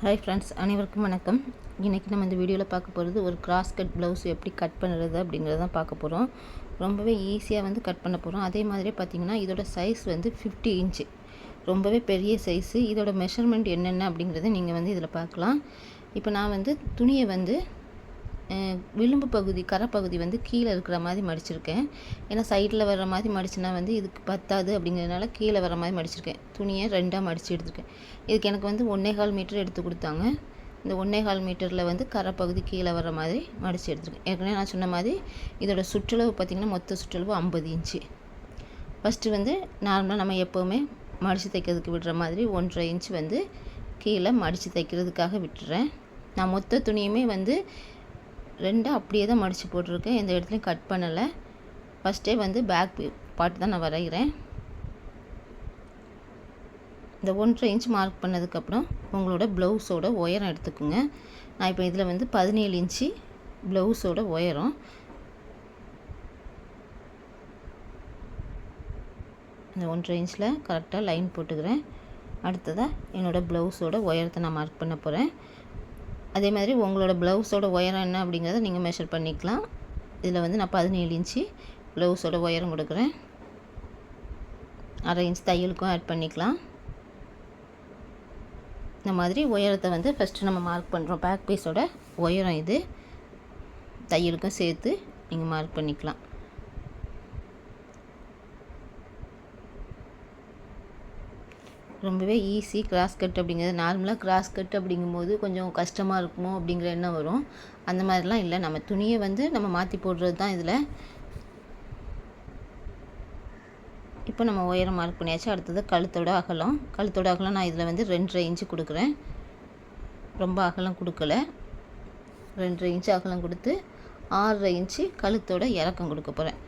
Hi friends, அனைவருக்கும் வணக்கம். இன்றைக்கி நம்ம இந்த வீடியோவில் பார்க்க போகிறது ஒரு கிராஸ் கட் ப்ளவுஸ் எப்படி கட் பண்ணுறது அப்படிங்கிறத தான் பார்க்க போகிறோம். ரொம்பவே ஈஸியாக வந்து கட் பண்ண போகிறோம். அதே மாதிரியே பார்த்திங்கன்னா இதோட சைஸ் வந்து 50 இன்ச்சு, ரொம்பவே பெரிய சைஸு. இதோட மெஷர்மெண்ட் என்னென்ன அப்படிங்கிறத நீங்கள் வந்து இதில் பார்க்கலாம். இப்போ நான் வந்து துணியை வந்து விளிம்பு பகுதி கரைப்பகுதி வந்து கீழே இருக்கிற மாதிரி மடிச்சிருக்கேன். ஏன்னா சைடில் வர்ற மாதிரி மடிச்சுனா வந்து இதுக்கு பத்தாது அப்படிங்கிறதுனால கீழே வர மாதிரி மடிச்சிருக்கேன். துணியை 2ஆக மடித்து எடுத்துருக்கேன். இதுக்கு எனக்கு வந்து 1.25 மீட்டர் எடுத்து கொடுத்தாங்க. இந்த 1.25 மீட்டரில் வந்து கரைப்பகுதி கீழே வர மாதிரி மடித்து எடுத்துருக்கேன். ஏற்கனவே நான் சொன்ன மாதிரி இதோட சுற்றளவு பார்த்திங்கன்னா மொத்த சுற்றளவு 50 இன்ச்சு. ஃபஸ்ட்டு வந்து நார்மலாக நம்ம எப்போவுமே மடித்து தைக்கிறதுக்கு விடுற மாதிரி 1.5 இன்ச்சு வந்து கீழே மடித்து தைக்கிறதுக்காக விட்டுறேன். நான் மொத்த துணியுமே வந்து 2 அப்படியே தான் மடித்து போட்டிருக்கேன். எந்த இடத்துலையும் கட் பண்ணலை. ஃபஸ்ட்டே வந்து பேக் பார்ட் தான் நான் வரைகிறேன். இந்த 1.5 இன்ச் மார்க் பண்ணதுக்கப்புறம் உங்களோட ப்ளவுஸோட உயரம் எடுத்துக்கோங்க. நான் இப்போ இதில் வந்து 17 இன்ச்சு ப்ளவுஸோட உயரம். இந்த 1.5 இன்ச்சில் கரெக்டாக லைன் போட்டுக்கிறேன். அடுத்ததாக என்னோடய ப்ளவுஸோட உயரத்தை நான் மார்க் பண்ண போகிறேன். அதே மாதிரி உங்களோட ப்ளவுஸோட உயரம் என்ன அப்படிங்கிறத நீங்கள் மெஷர் பண்ணிக்கலாம். இதில் வந்து நான் 17 இன்ச்சு ப்ளவுஸோட உயரம் கொடுக்குறேன். 1/2 இன்ச் தையலுக்கும் ஆட் பண்ணிக்கலாம். இந்த மாதிரி உயரத்தை வந்து ஃபஸ்ட்டு நம்ம மார்க் பண்ணுறோம். பேக் பீஸோட உயரம் இது. தையலுக்கும் சேர்த்து நீங்கள் மார்க் பண்ணிக்கலாம். ரொம்பவே ஈஸி கிராஸ் கட் அப்படிங்கிறது. நார்மலாக கிராஸ் கட் அப்படிங்கும்போது கொஞ்சம் கஷ்டமாக இருக்குமோ அப்படிங்கிற எண்ணம் வரும். அந்த மாதிரிலாம் இல்லை. நம்ம துணியை வந்து நம்ம மாற்றி போடுறது தான் இதில். இப்போ நம்ம உயரம் மார்க் பண்ணியாச்சு. அடுத்தது கழுத்தோட அகலம். கழுத்தோட அகலம் நான் இதில் வந்து 2.5 இன்ச்சு கொடுக்குறேன். ரொம்ப அகலம் கொடுக்கல. 2.5 இன்ச்சு அகலம் கொடுத்து 6.5 இன்ச்சு கழுத்தோட இறக்கம் கொடுக்க போகிறேன்.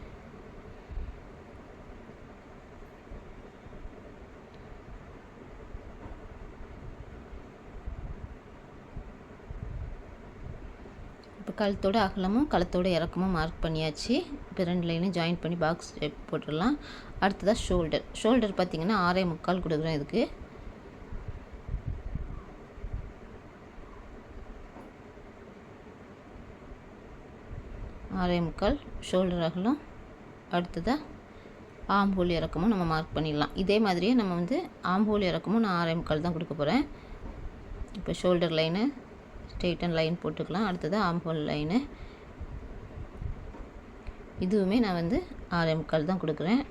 இப்போ கழுத்தோட அகலமும் கழுத்தோட இறக்கமும் மார்க் பண்ணியாச்சு. இப்போ 2 லைனையும் ஜாயின் பண்ணி பாக்ஸ் போட்டுடலாம். அடுத்ததாக ஷோல்டர் பார்த்திங்கன்னா 6.25 கொடுக்குறேன். இதுக்கு 6.25 ஷோல்டர் அகலம். அடுத்ததாக ஆம்ஹோல் இறக்கமும் நம்ம மார்க் பண்ணிடலாம். இதே மாதிரியே நம்ம வந்து ஆம்ஹோல் இறக்கமும் நான் 6.25 தான் கொடுக்க போகிறேன். இப்போ ஷோல்டர் லைனு ஸ்ட்ரெயிட்டன் லைன் போட்டுக்கலாம். அடுத்தது ஆம்ஹோல் லைனு. இதுவுமே நான் வந்து 6.25 தான் கொடுக்குறேன்.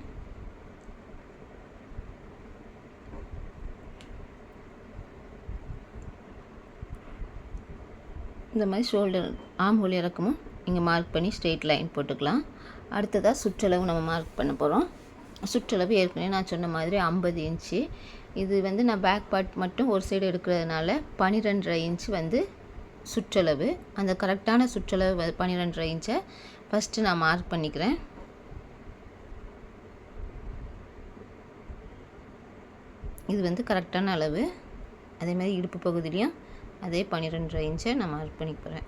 இந்த மாதிரி ஷோல்டர் ஆம்ஹோல் இறக்கமும் நீங்கள் மார்க் பண்ணி ஸ்ட்ரெயிட் லைன் போட்டுக்கலாம். அடுத்ததாக சுற்றளவு நம்ம மார்க் பண்ண போகிறோம். சுற்றளவு ஏற்கனவே நான் சொன்ன மாதிரி 50 இன்ச்சு. இது வந்து நான் பேக் பார்ட் மட்டும் ஒரு சைடு எடுக்கிறதுனால 12.5 இன்ச்சு வந்து சுற்றளவு. அந்த கரெக்டான சுற்றளவு 12.5 இன்ச்சை ஃபஸ்ட்டு நான் மார்க் பண்ணிக்கிறேன். இது வந்து கரெக்டான அளவு. அதே மாதிரி இடுப்பு பகுதியிலையும் அதே 12.5 இன்ச்சை நான் மார்க் பண்ணிக்கிறேன்.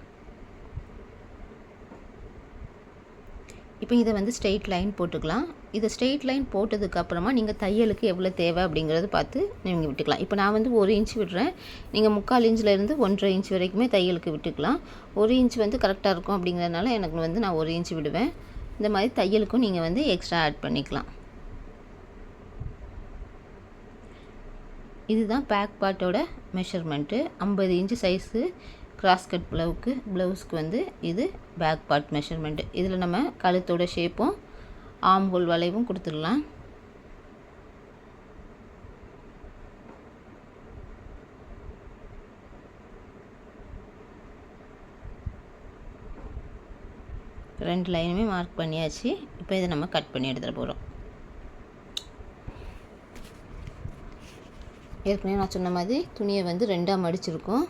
இப்போ இதை வந்து ஸ்ட்ரெயிட் லைன் போட்டுக்கலாம். இதை ஸ்ட்ரெயிட் லைன் போட்டதுக்கப்புறமா நீங்கள் தையலுக்கு எவ்வளோ தேவை அப்படிங்கிறது பார்த்து நீங்கள் விட்டுக்கலாம். இப்போ நான் வந்து 1 இன்ச் விடுறேன். நீங்கள் 3/4 இன்ச்சிலேருந்து 1.5 இன்ச் வரைக்குமே தையலுக்கு விட்டுக்கலாம். 1 இன்ச் வந்து கரெக்டாக இருக்கும் அப்படிங்கிறதுனால எனக்கு வந்து நான் 1 இன்ச் விடுவேன். இந்த மாதிரி தையலுக்கும் நீங்கள் வந்து எக்ஸ்ட்ரா ஆட் பண்ணிக்கலாம். இதுதான் பேக் பார்ட்டோட measurement. 50 inch size cross cut ப்ளவுஸ்க்கு வந்து இது பேக் பார்ட் மெஷர்மெண்ட்டு. இதில் நம்ம கழுத்தோட ஷேப்பும் ஆம்ஹோல் வளைவும் கொடுத்துடலாம். ரெண்டு லைனுமே மார்க் பண்ணியாச்சு. இப்போ இதை நம்ம கட் பண்ணி எடுத்துகிட்டு போகிறோம். ஏற்கனவே நான் சொன்ன மாதிரி துணியை வந்து 2ஆக மடிச்சிருக்கோம்.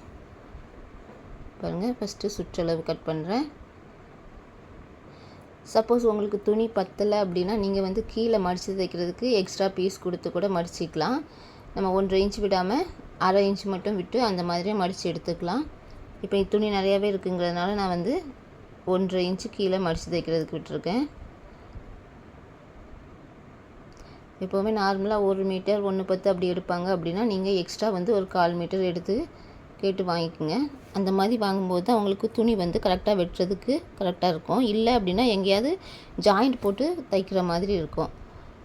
பாருங்கள், ஃபஸ்ட்டு சுற்றளவு கட் பண்ணுறேன். சப்போஸ் உங்களுக்கு துணி பத்தலை அப்படின்னா நீங்கள் வந்து கீழே மடித்து தைக்கிறதுக்கு எக்ஸ்ட்ரா பீஸ் கொடுத்து கூட மடிச்சிக்கலாம். நம்ம 1.5 இன்ச் விடாமல் 1/2 இன்ச் மட்டும் விட்டு அந்த மாதிரியே மடித்து எடுத்துக்கலாம். இப்போ துணி நிறையாவே இருக்குங்கிறதுனால நான் வந்து 1.5 இன்ச்சு கீழே மடித்து தைக்கிறதுக்கு விட்டுருக்கேன். எப்போவுமே நார்மலாக 1 மீட்டர் 1.10 அப்படி எடுப்பாங்க அப்படின்னா நீங்கள் எக்ஸ்ட்ரா வந்து ஒரு 1/4 மீட்டர் எடுத்து கேட்டு வாங்கிக்கோங்க. அந்த மாதிரி வாங்கும்போது தான் உங்களுக்கு துணி வந்து கரெக்டாக வெட்டுறதுக்கு கரெக்டாக இருக்கும். இல்லை அப்படின்னா எங்கேயாவது ஜாயிண்ட் போட்டு தைக்கிற மாதிரி இருக்கும்.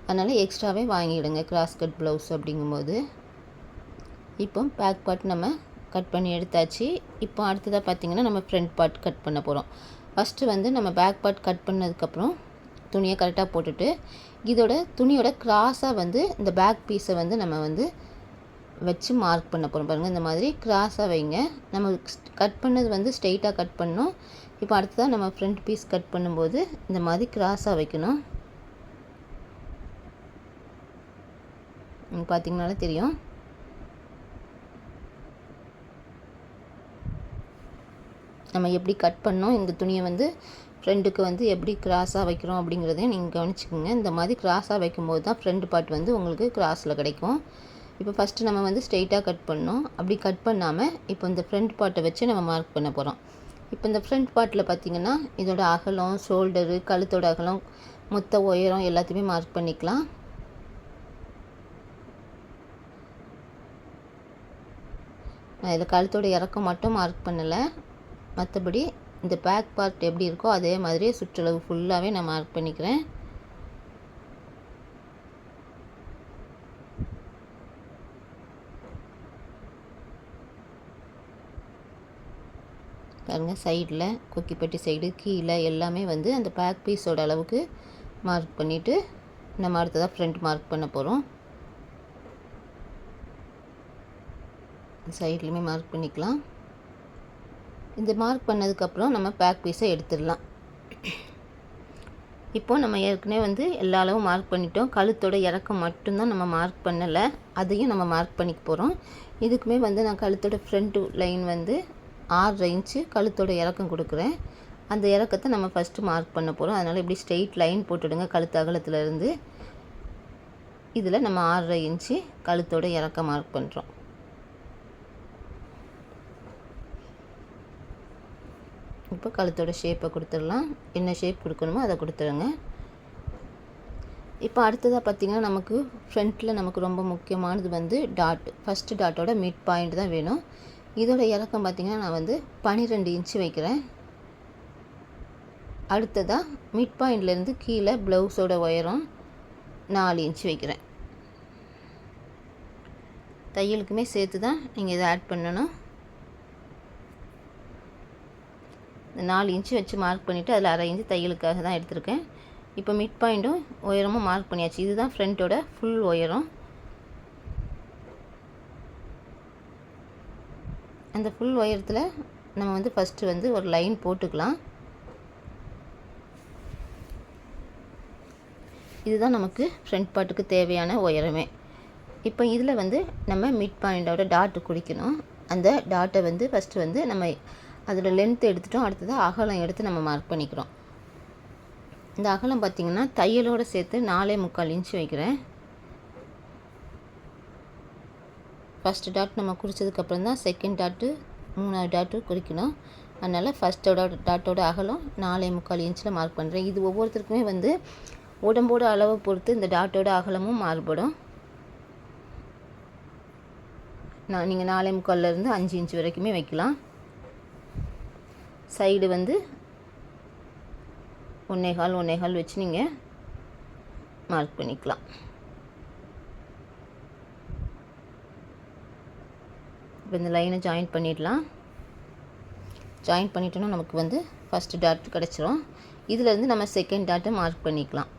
அதனால் எக்ஸ்ட்ராவே வாங்கிவிடுங்க கிராஸ் கட் ப்ளவுஸ் அப்படிங்கும்போது. இப்போ பேக் பார்ட் நம்ம கட் பண்ணி எடுத்தாச்சு. இப்போ அடுத்ததாக பார்த்திங்கன்னா நம்ம ஃப்ரண்ட் பார்ட் கட் பண்ண போகிறோம். ஃபஸ்ட்டு வந்து நம்ம பேக் பார்ட் கட் பண்ணதுக்கப்புறம் துணியை கரெக்டாக போட்டுட்டு துணியோட கிராஸாக வந்து இந்த பேக் பீஸை வந்து நம்ம வந்து வச்சு மார்க் பண்ண போகிறோம். பாருங்கள், இந்த மாதிரி கிராஸாக வைங்க. நம்ம கட் பண்ணது வந்து ஸ்ட்ரெயிட்டாக கட் பண்ணணும். இப்போ அடுத்ததாக நம்ம ஃப்ரண்ட் பீஸ் கட் பண்ணும்போது இந்த மாதிரி கிராஸாக வைக்கணும். பார்த்திங்கனாலே தெரியும். நம்ம எப்படி கட் பண்ணோம், இந்த துணியை வந்து ஃப்ரெண்டுக்கு வந்து எப்படி கிராஸாக வைக்கிறோம் அப்படிங்கிறதையும் நீங்கள் கவனிச்சுக்கோங்க. இந்த மாதிரி கிராஸாக வைக்கும்போது தான் ஃப்ரண்ட் பார்ட் வந்து உங்களுக்கு கிராஸில் கிடைக்கும். இப்போ ஃபஸ்ட்டு நம்ம வந்து ஸ்ட்ரெயிட்டாக கட் பண்ணோம். அப்படி கட் பண்ணாமல் இப்போ இந்த ஃப்ரண்ட் பார்ட்டை வச்சு நம்ம மார்க் பண்ண போகிறோம். இப்போ இந்த ஃப்ரண்ட் பார்ட்டில் பார்த்திங்கன்னா இதோட அகலம், ஷோல்டரு, கழுத்தோட அகலம், மொத்த உயரம் எல்லாத்தையுமே மார்க் பண்ணிக்கலாம். நான் இதில் கழுத்தோட இறக்கம் மட்டும் மார்க் பண்ணலை. மற்றபடி இந்த பேக் பார்ட் எப்படி இருக்கோ அதே மாதிரியே சுற்றளவு ஃபுல்லாகவே நான் மார்க் பண்ணிக்கிறேன். பாருங்கள், சைடில் கொக்கிப்பட்டி சைடு கீழே எல்லாமே வந்து அந்த பேக் பீஸோட அளவுக்கு மார்க் பண்ணிவிட்டு நம்ம அடுத்ததாக ஃப்ரண்ட் மார்க் பண்ண போகிறோம். சைட்லையுமே மார்க் பண்ணிக்கலாம். இந்த மார்க் பண்ணதுக்கப்புறம் நம்ம பேக் பீஸை எடுத்துடலாம். இப்போது நம்ம ஏற்கனவே வந்து எல்லா அளவும் மார்க் பண்ணிட்டோம். கழுத்தோட இறக்கம் மட்டும்தான் நம்ம மார்க் பண்ணலை, அதையும் நம்ம மார்க் பண்ணிக்க போகிறோம். இதுக்குமே வந்து நான் கழுத்தோட ஃப்ரண்ட் லைன் வந்து 6 இன்ச்சு கழுத்தோட இறக்கம் கொடுக்குறேன். அந்த இறக்கத்தை நம்ம ஃபஸ்ட்டு மார்க் பண்ண போகிறோம். அதனால் இப்படி ஸ்ட்ரெயிட் லைன் போட்டுடுங்க கழுத்து அகலத்துலேருந்து. இதில் நம்ம 6 இன்ச்சு கழுத்தோட இறக்கம் மார்க் பண்ணுறோம். இப்போ கழுத்தோட ஷேப்பை கொடுத்துடலாம். என்ன ஷேப் கொடுக்கணுமோ அதை கொடுத்துருங்க. இப்போ அடுத்ததாக பார்த்திங்கன்னா நமக்கு ஃப்ரண்ட்டில் நமக்கு ரொம்ப முக்கியமானது வந்து டாட். ஃபஸ்ட்டு டாட்டோட மிட் பாயிண்ட் தான் வேணும். இதோட இறக்கம் பார்த்திங்கன்னா நான் வந்து 12 இன்ச்சு வைக்கிறேன். அடுத்ததாக மிட் பாயிண்ட்லேருந்து கீழே ப்ளவுஸோட உயரம் 4 இன்ச்சு வைக்கிறேன். தையலுக்குமே சேர்த்து தான் நீங்கள் இதை ஆட் பண்ணணும். 4 இன்ச்சு வச்சு மார்க் பண்ணிவிட்டு அதில் 1/2 இன்ச்சு தையலுக்காக தான் எடுத்திருக்கேன். இப்போ மிட் பாயிண்ட்டும் உயரமும் மார்க் பண்ணியாச்சு. இதுதான் ஃப்ரண்ட்டோட ஃபுல் உயரம். அந்த ஃபுல் உயரத்தில் நம்ம வந்து ஃபஸ்ட்டு வந்து ஒரு லைன் போட்டுக்கலாம். இதுதான் நமக்கு ஃப்ரண்ட் பார்ட்டுக்கு தேவையான உயரமே. இப்போ இதில் வந்து நம்ம மிட் பாயிண்டோட டாட்டு குறிக்கணும். அந்த டாட்டை வந்து ஃபஸ்ட்டு வந்து நம்ம அதோட லென்த் எடுத்துட்டோம். அடுத்தது அகலம் எடுத்து நம்ம மார்க் பண்ணிக்கிறோம். இந்த அகலம் பார்த்திங்கன்னா தையலோடு சேர்த்து 4.25 இன்ச்சு வைக்கிறேன். ஃபஸ்ட்டு டாட் நம்ம குறித்ததுக்கப்புறம் தான் செகண்ட் டாட்டு, 3வது டாட்டு குறிக்கணும். அதனால் ஃபஸ்ட்டோட டாட்டோட அகலம் 4.25 இன்ச்சில் மார்க் பண்ணுறேன். இது ஒவ்வொருத்தருக்குமே வந்து உடம்போட அளவை பொறுத்து இந்த டாட்டோட அகலமும் மாறுபடும். நீங்கள் 4.25லேருந்து 5 இன்ச்சு வரைக்குமே வைக்கலாம். சைடு வந்து 1.25 வச்சு நீங்கள் மார்க் பண்ணிக்கலாம். இப்போ இந்த லைனை ஜாயின் பண்ணிடலாம். ஜாயின் பண்ணிட்டோன்னா நமக்கு வந்து ஃபஸ்ட்டு டாட் கிடச்சிரும். இதிலேருந்து நம்ம செகண்ட் டாட்டை மார்க் பண்ணிக்கலாம்.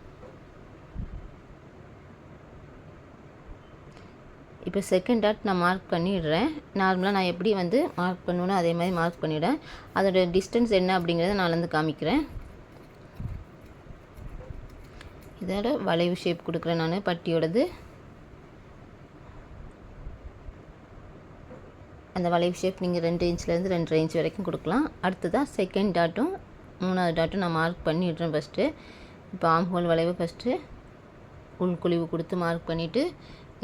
இப்போ செகண்ட் டாட் நான் மார்க் பண்ணிடுறேன். நார்மலாக நான் எப்படி வந்து மார்க் பண்ணுவேனோ அதே மாதிரி மார்க் பண்ணிவிடுறேன். அதோட டிஸ்டன்ஸ் என்ன அப்படிங்கிறத நான் வந்து காமிக்கிறேன். இதோட வளைவு ஷேப் கொடுக்குறேன் நான் பட்டியோடது. அந்த வளைவு ஷேப் நீங்கள் 2 இன்ச்லேருந்து 2.5 இன்ச் வரைக்கும் கொடுக்கலாம். அடுத்ததாக செகண்ட் டாட்டும் 3வது டாட்டும் நான் மார்க் பண்ணிடுறேன் ஃபஸ்ட்டு. இப்போ ஆம்ஹோல் வளைவு ஃபஸ்ட்டு உள்குழிவு கொடுத்து மார்க் பண்ணிவிட்டு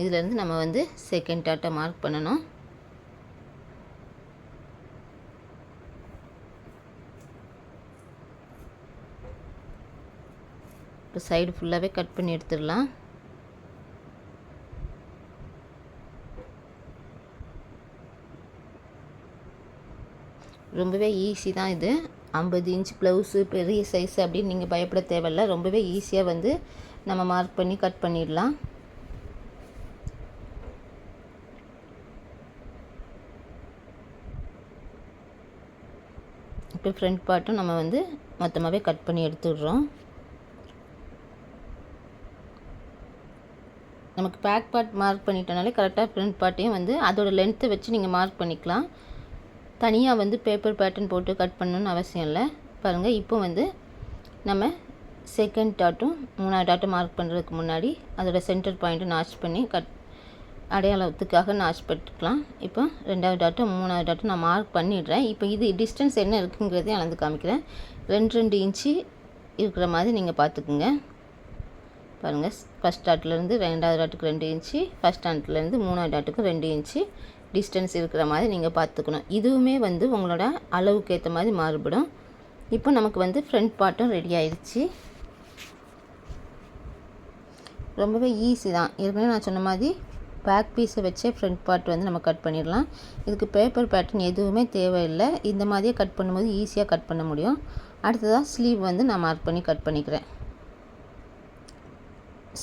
இதிலேருந்து நம்ம வந்து செகண்ட் டாட்டை மார்க் பண்ணணும். இப்போ சைடு ஃபுல்லாகவே கட் பண்ணி எடுத்துடலாம். ரொம்பவே ஈஸி தான் இது. 50 இன்ச் ப்ளவுஸு பெரிய சைஸ் அப்படின்னு நீங்கள் பயப்பட தேவையில்ல. ரொம்பவே ஈஸியாக வந்து நம்ம மார்க் பண்ணி கட் பண்ணிடலாம். இப்போ ஃப்ரண்ட் பார்ட்டும் நம்ம வந்து மொத்தமாகவே கட் பண்ணி எடுத்துடுறோம். நமக்கு பேக் பார்ட் மார்க் பண்ணிட்டனாலே கரெக்டாக ஃப்ரண்ட் பார்ட்டையும் வந்து அதோட லென்த்தை வச்சு நீங்கள் மார்க் பண்ணிக்கலாம். தனியாக வந்து பேப்பர் பேட்டர்ன் போட்டு கட் பண்ணணுன்னு அவசியம் இல்லை. பாருங்கள், இப்போ வந்து நம்ம செகண்ட் டாட்டும் 3வது டாட்டும் மார்க் பண்ணுறதுக்கு முன்னாடி அதோட சென்டர் பாயிண்ட்டு நாச் பண்ணி அடையாளத்துக்காக நாச் பண்ணிக்கலாம். இப்போ 2வது டாட்டும் 3வது டாட்டும் நான் மார்க் பண்ணிடுறேன். இப்போ இது டிஸ்டன்ஸ் என்ன இருக்குங்கிறதையும் அளந்து காமிக்கிறேன். 2 இன்ச்சு இருக்கிற மாதிரி நீங்கள் பார்த்துக்குங்க. பாருங்கள், ஃபஸ்ட் டாட்லேருந்து 2வது டாட்டுக்கு 2 இன்ச்சு, ஃபஸ்ட் டாட்லேருந்து 3வது டாட்டுக்கு 2 இன்ச்சு டிஸ்டன்ஸ் இருக்கிற மாதிரி நீங்கள் பார்த்துக்கணும். இதுவுமே வந்து உங்களோட அளவுக்கு ஏற்ற மாதிரி மாறுபடும். இப்போ நமக்கு வந்து ஃப்ரண்ட் பார்ட்டும் ரெடி ஆயிடுச்சு. ரொம்பவே ஈஸி தான். ஏற்கனவே நான் சொன்ன மாதிரி பேக் பீஸை வச்சே ஃப்ரண்ட் பார்ட் வந்து நம்ம கட் பண்ணிடலாம். இதுக்கு பேப்பர் பேட்டர்ன் எதுவுமே தேவையில்லை. இந்த மாதிரியே கட் பண்ணும்போது ஈஸியாக கட் பண்ண முடியும். அடுத்ததாக ஸ்லீவ் வந்து நான் மார்க் பண்ணி கட் பண்ணிக்கிறேன்.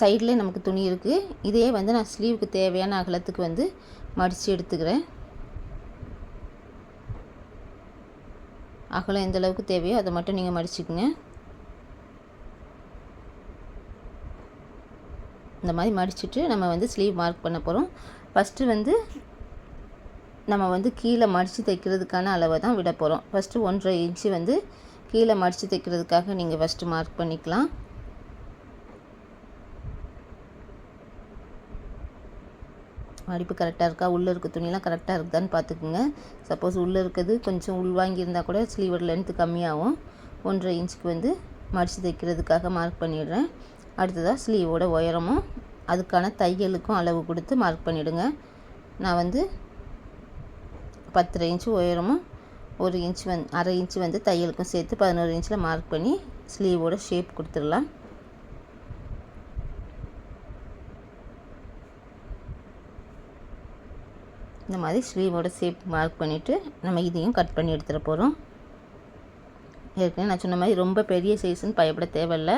சைட்லேயே நமக்கு துணி இருக்குது. இதே வந்து நான் ஸ்லீவுக்கு தேவையான அகலத்துக்கு வந்து மடித்து எடுத்துக்கிறேன். அகலம் எந்த அளவுக்கு தேவையோ அதை மட்டும் நீங்கள் மடிச்சுக்குங்க. இந்த மாதிரி மடிச்சுட்டு நம்ம வந்து ஸ்லீவ் மார்க் பண்ண போகிறோம். ஃபஸ்ட்டு வந்து நம்ம வந்து கீழே மடித்து தைக்கிறதுக்கான அளவை தான் விட போகிறோம். ஃபஸ்ட்டு 1.5 இன்ச்சு வந்து கீழே மடித்து தைக்கிறதுக்காக நீங்கள் ஃபஸ்ட்டு மார்க் பண்ணிக்கலாம். மடிப்பு கரெக்டாக இருக்கா, உள்ளே இருக்க துணியெல்லாம் கரெக்டாக இருக்குதான்னு பார்த்துக்குங்க. சப்போஸ் உள்ளே இருக்கிறது கொஞ்சம் உள்வாங்கியிருந்தால் கூட ஸ்லீவோட லென்த்து கம்மியாகும். 1.5 இன்ச்சுக்கு வந்து மடித்து தைக்கிறதுக்காக மார்க் பண்ணிடுறேன். அடுத்ததாக ஸ்லீவோட உயரமும் அதுக்கான தையலுக்கும் அளவு கொடுத்து மார்க் பண்ணிவிடுங்க. நான் வந்து 10.5 இன்ச்சு உயரமும் 1 இன்ச்சு அரை இன்ச்சு வந்து தையலுக்கும் சேர்த்து 11 இன்ச்சில் மார்க் பண்ணி ஸ்லீவோட ஷேப் கொடுத்துடலாம். இந்த மாதிரி ஸ்லீவோட ஷேப் மார்க் பண்ணிவிட்டு நம்ம இதையும் கட் பண்ணி எடுத்துகிற போகிறோம். ஏற்கனவே நான் சொன்ன மாதிரி ரொம்ப பெரிய சைஸ்ன்னு பயப்பட தேவையில்லை.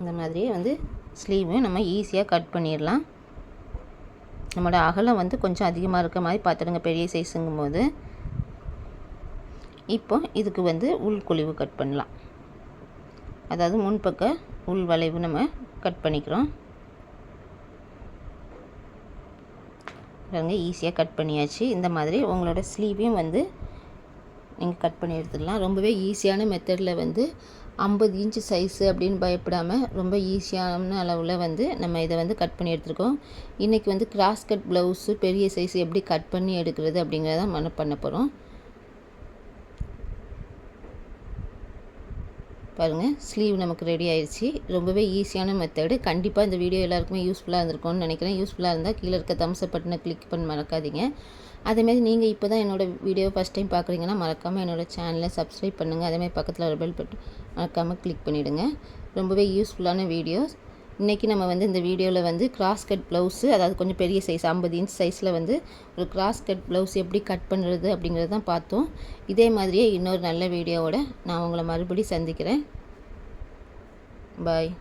இந்த மாதிரியே வந்து ஸ்லீவையும் நம்ம ஈஸியாக கட் பண்ணிடலாம். நம்மளோட அகலம் வந்து கொஞ்சம் அதிகமாக இருக்க மாதிரி பார்த்துடுங்க பெரிய சைஸுங்கும் போது. இப்போ இதுக்கு வந்து உள்குழிவு கட் பண்ணலாம். அதாவது முன்பக்க உள் வளைவு நம்ம கட் பண்ணிக்கிறோம். பாருங்க, ஈஸியாக கட் பண்ணியாச்சு. இந்த மாதிரி உங்களோட ஸ்லீவையும் வந்து நீங்கள் கட் பண்ணி எடுத்துடலாம். ரொம்பவே ஈஸியான மெத்தடில் வந்து 50 இன்ச்சு சைஸு அப்படின்னு பயப்படாமல் ரொம்ப ஈஸியான அளவில் வந்து நம்ம இதை வந்து கட் பண்ணி எடுத்துருக்கோம். இன்றைக்கி வந்து கிராஸ் கட் ப்ளவுஸு பெரிய சைஸ் எப்படி கட் பண்ணி எடுக்கிறது அப்படிங்கிறத நம்ம பண்ண போகிறோம். பாருங்கள், ஸ்லீவ் நமக்கு ரெடி ஆயிடுச்சு. ரொம்பவே ஈஸியான மெத்தடு. கண்டிப்பாக இந்த வீடியோ எல்லாருக்குமே யூஸ்ஃபுல்லாக இருந்திருக்கும்னு நினைக்கிறேன். யூஸ்ஃபுல்லாக இருந்தால் கீழே இருக்க தம்ஸ் அப் பட்டனை கிளிக் பண்ண மறக்காதீங்க. அதேமாதிரி நீங்கள் இப்போ தான் என்னோடய வீடியோ ஃபஸ்ட் டைம் பார்க்குறீங்கன்னா மறக்காமல் என்னோடய சேனலை சப்ஸ்கிரைப் பண்ணுங்கள். அதேமாதிரி பக்கத்தில் ஒரு பெல் பட்டன் மறக்காமல் கிளிக் பண்ணிவிடுங்க. ரொம்பவே யூஸ்ஃபுல்லான வீடியோஸ். இன்றைக்கி நம்ம வந்து இந்த வீடியோவில் வந்து கிராஸ் கட் ப்ளவுஸு, அதாவது கொஞ்சம் பெரிய சைஸ் 50 இன்ச் சைஸில் வந்து ஒரு கிராஸ் கட் ப்ளவுஸ் எப்படி கட் பண்ணுறது அப்படிங்கிறது தான் பார்த்தோம். இதே மாதிரியே இன்னொரு நல்ல வீடியோவோட நான் உங்களை மறுபடியும் சந்திக்கிறேன். பாய்.